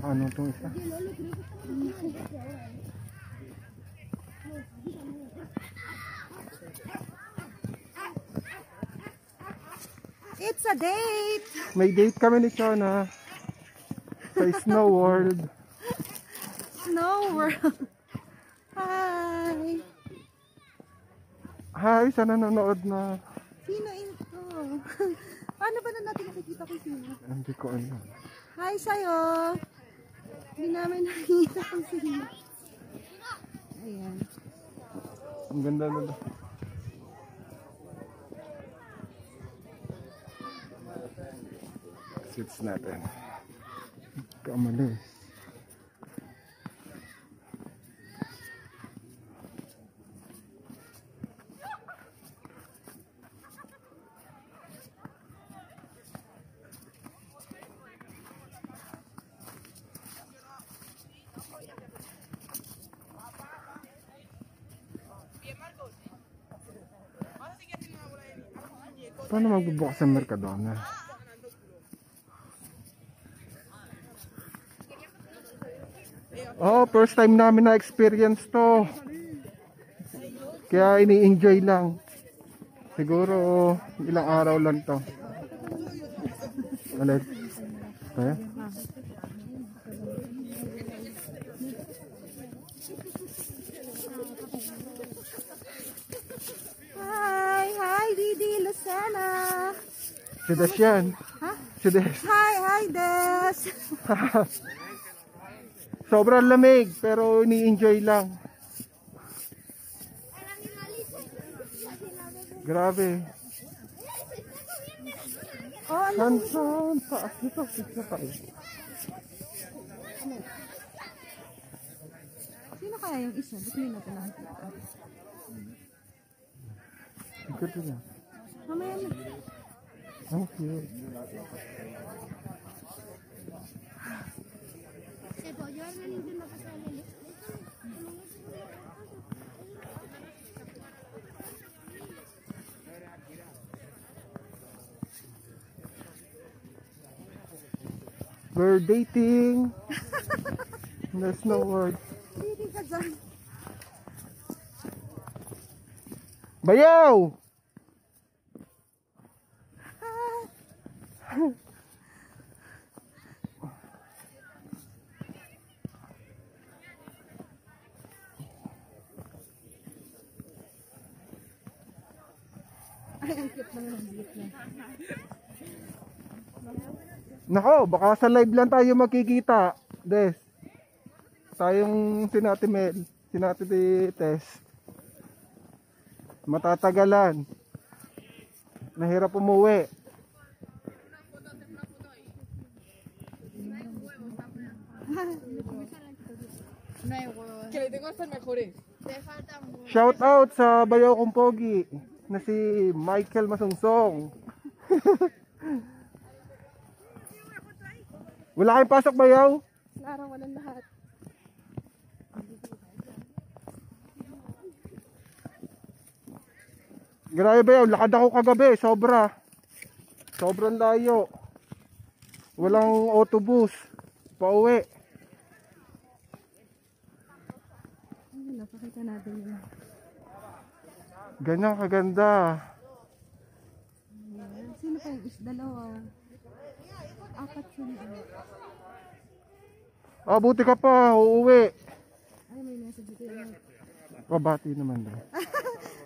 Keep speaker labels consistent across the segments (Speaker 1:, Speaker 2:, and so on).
Speaker 1: Ano itong isa?
Speaker 2: It's a date!
Speaker 1: May date kami ni Chona sa Snow World.
Speaker 2: Snow World! Hi!
Speaker 1: Hi, sa nanonood na.
Speaker 2: Sino ito? Paano ba na natin nakikita kung sino?
Speaker 1: Hindi ko alam.
Speaker 2: Hi sa'yo! Hindi namin nakikita kung sino. Ayan.
Speaker 1: Ang ganda na. Seats natin. Kamalis. Paano magbubukas ang Mercadona? Oh, first time namin na experience to. Kaya ini-enjoy lang. Siguro ilang araw lang to. Ulit. Okay.
Speaker 2: Hi, Didi Lucena.
Speaker 1: Si Des yan.
Speaker 2: Ha?
Speaker 1: Si Des.
Speaker 2: Hi, Des.
Speaker 1: Sobrang lamig pero ini-enjoy lang. Grabe.
Speaker 2: Oh, ano?
Speaker 1: Saan? Taas dito. Sino pa eh?
Speaker 2: Sino kaya yung isa? Ba't hindi natin nakikita?
Speaker 1: Ikot din yan.
Speaker 2: Mamaya na.
Speaker 1: Ang cute. We're dating. There's no word.
Speaker 2: Dating ka dyan.
Speaker 1: Bayaw!
Speaker 2: Ay, ang cute naman ang cute na.
Speaker 1: Nako, baka sa live lang tayo makikita. Des. Tayong sinati Mel, sinati Tess. Matatagalan. Nahirap umuwi.
Speaker 3: Que le tengo hasta mejores.
Speaker 1: Shout out sa bayaw kong pogi na si Michael Masungsong. Wala kayong pasok bayaw?
Speaker 2: Narawalan lahat.
Speaker 1: Grabe bayaw, lakad ako kagabi, sobra. Sobrang layo. Walang autobus. Pauwi.
Speaker 2: Napakita natin yun.
Speaker 1: Ganyan kaganda.
Speaker 2: Sino pa yung dalawa? Apat sila.
Speaker 1: Ah, buti ka pa, uuwi.
Speaker 2: Ay, may message dito.
Speaker 1: Pabati naman daw.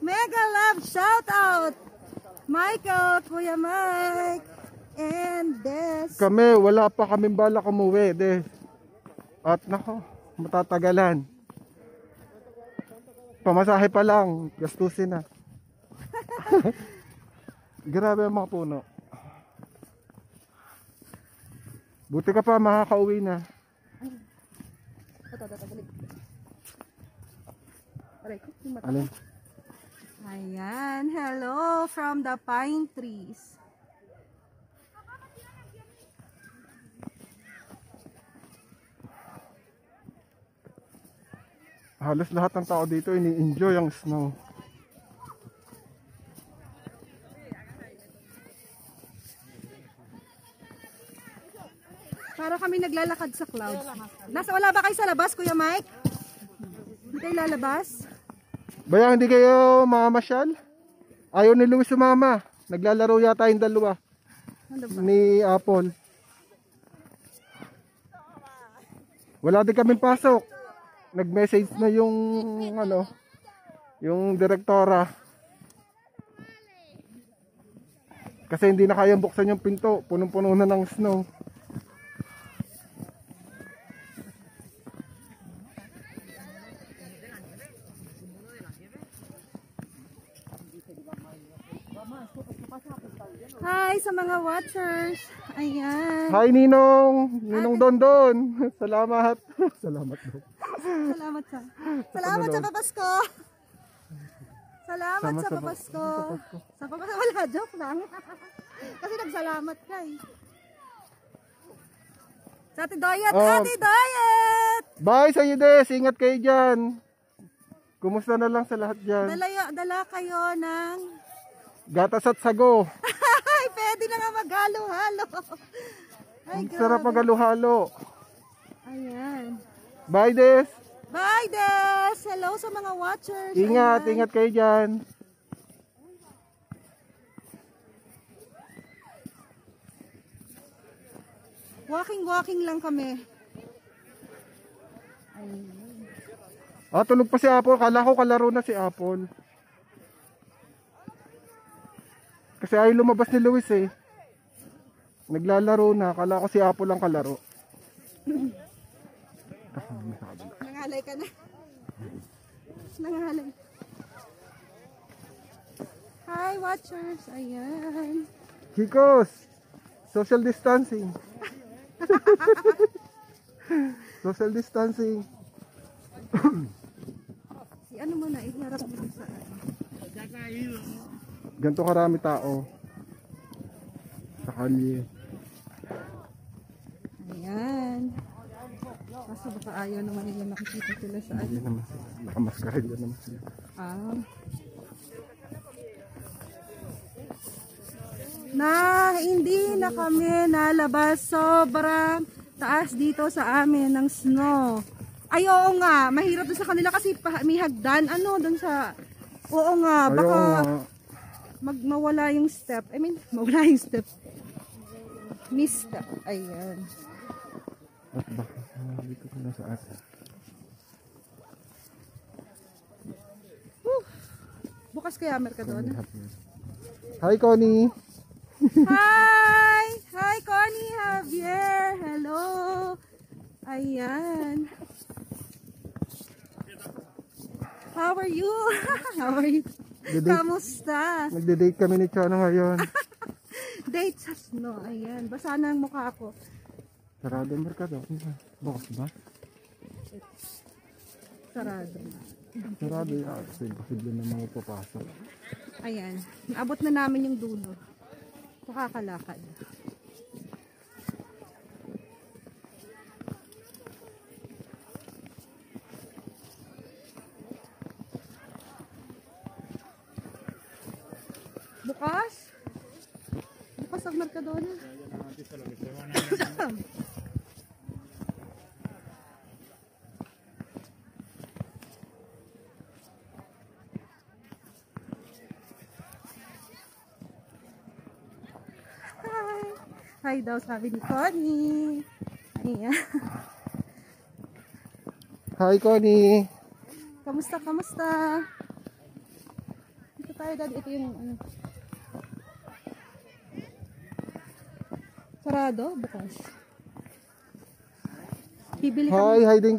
Speaker 2: Mega love shout out! Michael, Kuya Mike, and Des.
Speaker 1: Kami, wala pa kaming balak umuwi, Des. At nako, matatagalan. Pamasahe pa lang, gastusin na. Grabe ang mga puno. Buti ka pa, makakauwi na.
Speaker 2: Ito, balik. Aray ko, yung mata.
Speaker 1: Alin?
Speaker 2: Ayan, hello from the pine trees.
Speaker 1: Halos lahat ng tao dito ini-enjoy ang snow.
Speaker 2: Para kami naglalakad sa clouds. Wala ba kayo sa labas, Kuya Mike? Hindi kayo lalabas?
Speaker 1: Baya hindi kayo mamamasyal? Ayaw ni Luis sumama. Naglalaro yata yung dalawa.
Speaker 2: Ano ba?
Speaker 1: Ni Apple. Wala din kaming pasok. Nag-message na yung yung direktora. Kasi hindi na kayang buksan yung pinto. Punong-puno na ng snow.
Speaker 2: Hi sa mga watchers. Ayan.
Speaker 1: Hi Ninong! Ninong Dondon! Salamat! Salamat daw.
Speaker 2: Salamat sa papasko. Salamat sa papasko. Sa papasko. Wala, joke lang. Kasi nagsalamat ka eh. Sa Ate Doyet. Ate Doyet!
Speaker 1: Bye sa iyo Des! Ingat kayo dyan. Kumusta na lang sa lahat dyan?
Speaker 2: Dala kayo ng...
Speaker 1: Gatas at sago.
Speaker 2: Ay, pwede na nga maghalo-halo. Ay,
Speaker 1: Ang sarap maghalo-halo.
Speaker 2: Ayan.
Speaker 1: Bye Des!
Speaker 2: Bye, Des! Hello sa mga watchers.
Speaker 1: Ingat,
Speaker 2: Ayan.
Speaker 1: ingat kayo dyan.
Speaker 2: Walking lang kami.
Speaker 1: Tulog pa si Apple. Kala ko kalaro na si Apple. Kasi ayaw lumabas ni Luis eh. Naglalaro na. Kala ko si Apple ang kalaro.
Speaker 2: Nangalay ka na. Nangalay. Hi, watchers. Ayan.
Speaker 1: Chicos, social distancing. Social distancing.
Speaker 2: Si ano mo na, iharap mo sa...
Speaker 1: Ganto karami tao. Sa kalye.
Speaker 2: Ayan. Kaso baka ayaw naman nila nakikita sila sa ano.
Speaker 1: Hindi naman sila. Nakamaskahilya naman sila.
Speaker 2: Hindi na kami nalabas. Sobrang taas dito sa amin ng snow. Ay, oo nga. Mahirap doon sa kanila kasi may hagdan. Ano, doon sa... Oo nga. Baka mawala yung step. I mean, mawala yung step. Misstep. Ayan.
Speaker 1: At baka dito na sa atin.
Speaker 2: Bukas kaya Mercadona.
Speaker 1: Hi Connie!
Speaker 2: Hi! Hi Connie Javier! Hello! Ayan. How are you? How are you? Kamusta?
Speaker 1: Nagde-date kami ni Chano ngayon.
Speaker 2: Date sa snow. Ayan. Basa na ang mukha ko.
Speaker 1: Sarado ang merkado. Bukas ba?
Speaker 2: Sarado.
Speaker 1: Sarado yan. Kasi imposible na mga papasok.
Speaker 2: Ayan. Naabot na namin yung dulo. Nakakalakad. Bukas? Bukas ang Mercadona. Hi daw, sabi ni Connie. Ayan.
Speaker 1: Hi Connie!
Speaker 2: Kamusta, kamusta? Dito tayo, Dad. Ito yung ano. Sarado? Bukas. Bibili kami.
Speaker 1: Hi din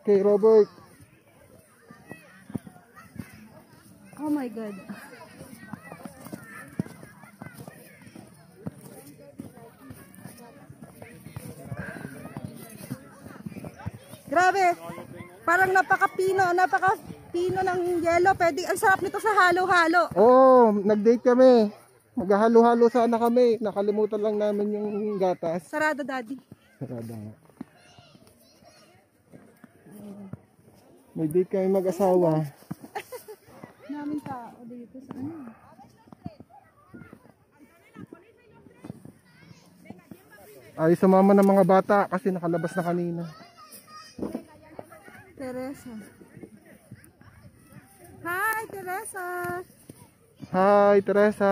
Speaker 1: kay Robert.
Speaker 2: Oh my God. Grabe. Parang napaka-pino ng yelo. Pwede, ang sarap nito sa halo-halo.
Speaker 1: Oo, nag-date kami. Maghahalo-halo sana kami. Nakalimutan lang namin yung gatas.
Speaker 2: Sarado, Daddy.
Speaker 1: Sarada nga. May date kami mag-asawa.
Speaker 2: Namin tao dito sa ano.
Speaker 1: Ay, sumama ng mga bata kasi nakalabas na kanina.
Speaker 2: Teresa. Hi, Teresa.
Speaker 1: Hi, Teresa.